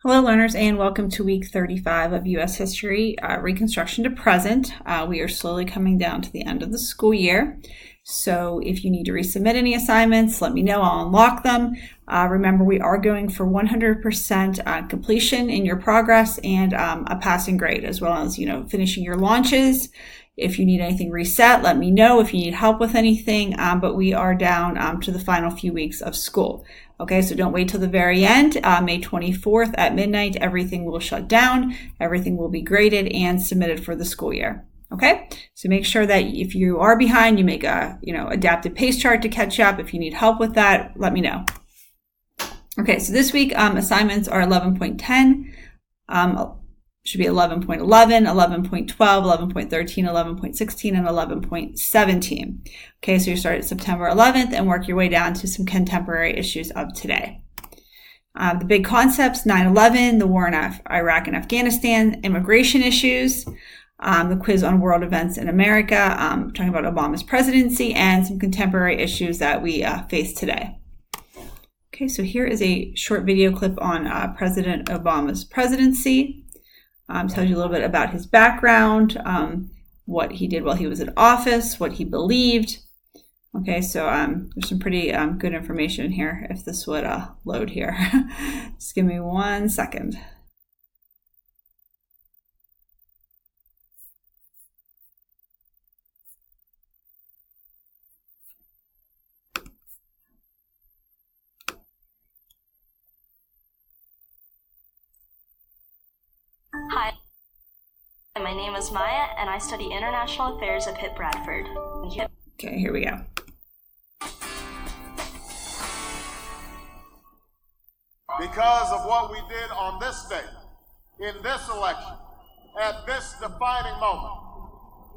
Hello, learners, and welcome to week 35 of U.S. History, Reconstruction to Present. We are slowly coming down to the end of the school year. So if you need to resubmit any assignments, let me know. I'll unlock them. Remember, we are going for 100% completion in your progress and a passing grade, as well as, finishing your launches. If you need anything reset, let me know. If you need help with anything, but we are down to the final few weeks of school. Okay, so don't wait till the very end. May 24th at midnight, everything will shut down. Everything will be graded and submitted for the school year. Okay, so make sure that if you are behind, you make a adapted pace chart to catch up. If you need help with that, let me know. Okay, so this week assignments are 11.10. Should be 11.11, 11.12, 11.13, 11.16, and 11.17. Okay, so you start at September 11th and work your way down to some contemporary issues of today. The big concepts, 9/11, the war in Iraq and Afghanistan, immigration issues, the quiz on world events in America, talking about Obama's presidency, and some contemporary issues that we face today. Okay, so here is a short video clip on President Obama's presidency. Tells you a little bit about his background, what he did while he was in office, what he believed. Okay, so there's some pretty good information here if this would load here. Just give me 1 second. Hi, my name is Maya, and I study International Affairs at Pitt Bradford. Okay, here we go. Because of what we did on this day, in this election, at this defining moment,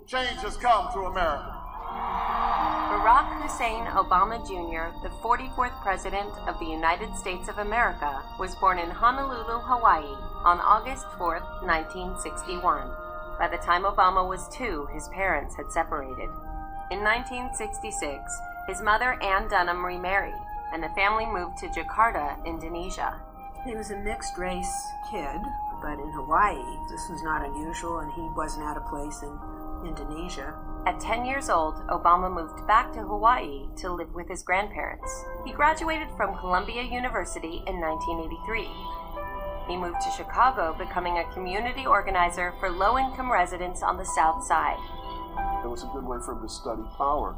change has come to America. Barack Hussein Obama Jr., the 44th President of the United States of America, was born in Honolulu, Hawaii on August 4, 1961. By the time Obama was 2, his parents had separated. In 1966, his mother Ann Dunham remarried, and the family moved to Jakarta, Indonesia. He was a mixed-race kid, but in Hawaii, this was not unusual, and he wasn't out of place in Indonesia. At 10 years old, Obama moved back to Hawaii to live with his grandparents. He graduated from Columbia University in 1983. He moved to Chicago, becoming a community organizer for low-income residents on the South Side. It was a good way for him to study power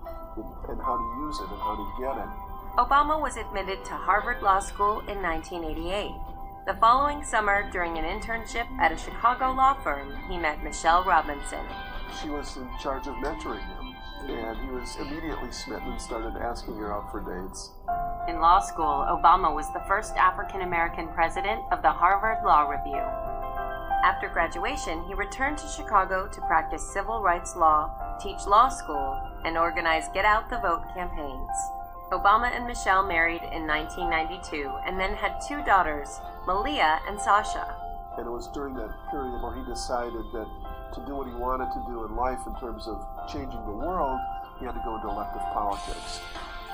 and how to use it and how to get it. Obama was admitted to Harvard Law School in 1988. The following summer, during an internship at a Chicago law firm, he met Michelle Robinson. She was in charge of mentoring him, and he was immediately smitten and started asking her out for dates. In law school, Obama was the first African-American president of the Harvard Law Review. After graduation, he returned to Chicago to practice civil rights law, teach law school, and organize Get Out the Vote campaigns. Obama and Michelle married in 1992 and then had 2 daughters, Malia and Sasha. And it was during that period where he decided that to do what he wanted to do in life in terms of changing the world, he had to go into elective politics.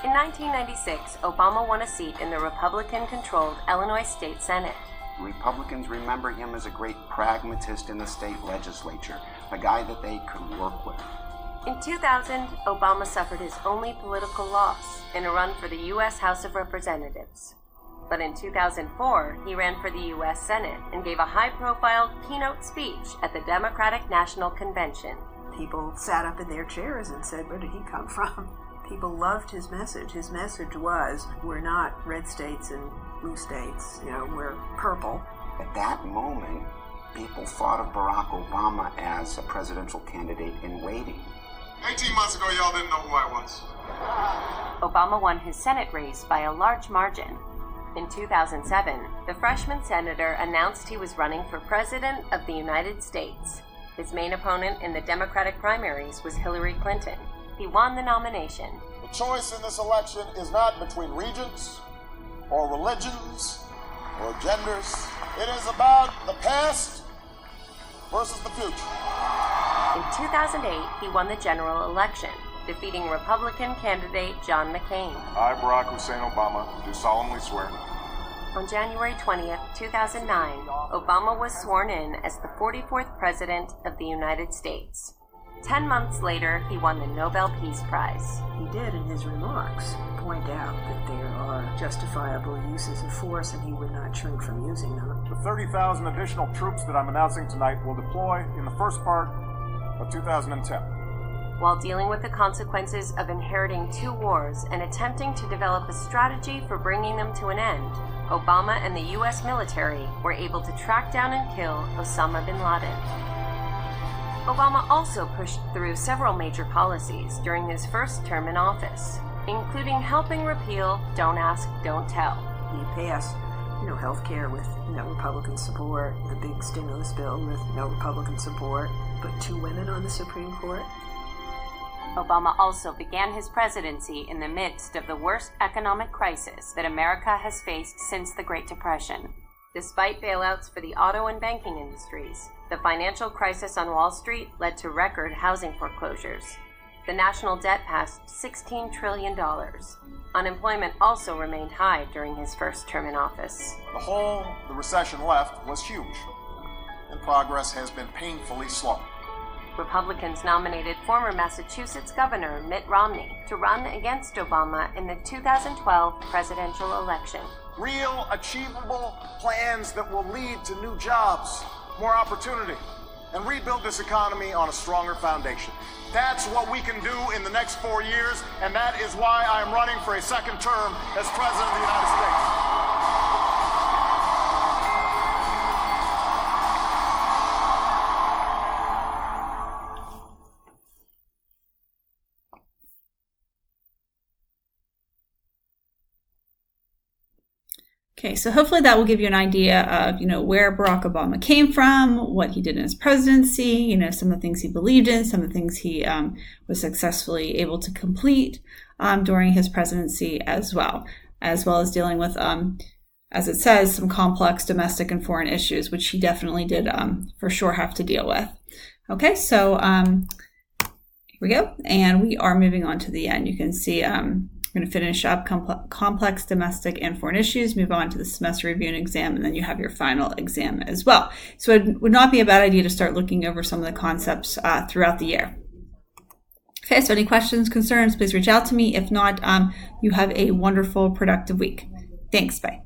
In 1996, Obama won a seat in the Republican-controlled Illinois State Senate. Republicans remember him as a great pragmatist in the state legislature, a guy that they could work with. In 2000, Obama suffered his only political loss in a run for the U.S. House of Representatives. But in 2004, he ran for the U.S. Senate and gave a high-profile keynote speech at the Democratic National Convention. People sat up in their chairs and said, where did he come from? People loved his message. His message was, we're not red states and blue states, we're purple. At that moment, people thought of Barack Obama as a presidential candidate in waiting. 18 months ago, y'all didn't know who I was. Obama won his Senate race by a large margin. In 2007, the freshman senator announced he was running for President of the United States. His main opponent in the Democratic primaries was Hillary Clinton. He won the nomination. The choice in this election is not between regions or religions or genders. It is about the past versus the future. In 2008, he won the general election, defeating Republican candidate John McCain. I, Barack Hussein Obama, do solemnly swear On January 20th, 2009, Obama was sworn in as the 44th President of the United States. 10 months later, he won the Nobel Peace Prize. He did, in his remarks, point out that there are justifiable uses of force and he would not shrink from using them. The 30,000 additional troops that I'm announcing tonight will deploy in the first part of 2010. While dealing with the consequences of inheriting 2 wars and attempting to develop a strategy for bringing them to an end, Obama and the U.S. military were able to track down and kill Osama bin Laden. Obama also pushed through several major policies during his first term in office, including helping repeal Don't Ask, Don't Tell. He passed, health care with no Republican support, the big stimulus bill with no Republican support, put 2 women on the Supreme Court. Obama also began his presidency in the midst of the worst economic crisis that America has faced since the Great Depression. Despite bailouts for the auto and banking industries, the financial crisis on Wall Street led to record housing foreclosures. The national debt passed $16 trillion. Unemployment also remained high during his first term in office. The hole the recession left was huge, and progress has been painfully slow. Republicans nominated former Massachusetts Governor Mitt Romney to run against Obama in the 2012 presidential election. Real, achievable plans that will lead to new jobs, more opportunity, and rebuild this economy on a stronger foundation. That's what we can do in the next 4 years, and that is why I am running for a second term as President of the United States. Okay, so hopefully that will give you an idea of, where Barack Obama came from, what he did in his presidency, some of the things he believed in, some of the things he was successfully able to complete during his presidency as well as dealing with, as it says, some complex domestic and foreign issues, which he definitely did for sure have to deal with. Okay, so here we go, and we are moving on to the end. You can see we're going to finish up complex domestic and foreign issues, move on to the semester review and exam, and then you have your final exam as well. So it would not be a bad idea to start looking over some of the concepts throughout the year. Okay, so any questions, concerns, please reach out to me. If not, you have a wonderful, productive week. Thanks, bye.